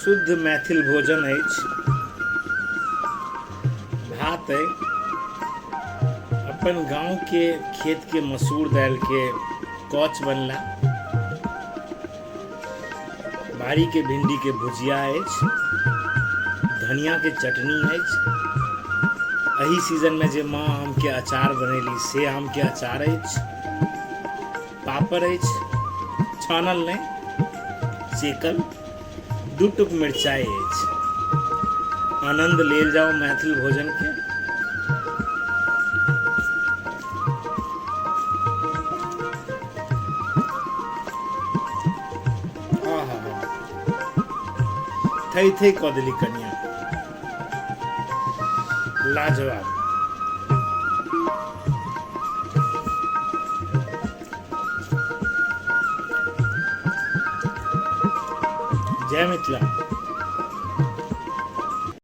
शुद्ध मैथिल भोजन अछि। भात है अपन गांव के खेत के मसूर दालि के कौच बनला, बाड़ी के भिंडी के भुजिया अछि, धनिया के चटनी अछि। एही सीजन में जे माँ आम के अचार बनेली से आम के अचार अछि, पापड़ अछि, छानल नहीं सेकल, दू टुक मिरचाई अछि। आनंद लेल जाओ मैथिल भोजन के। थई थई कऽ देली कनिया, लाजवाब। जय मिथिला।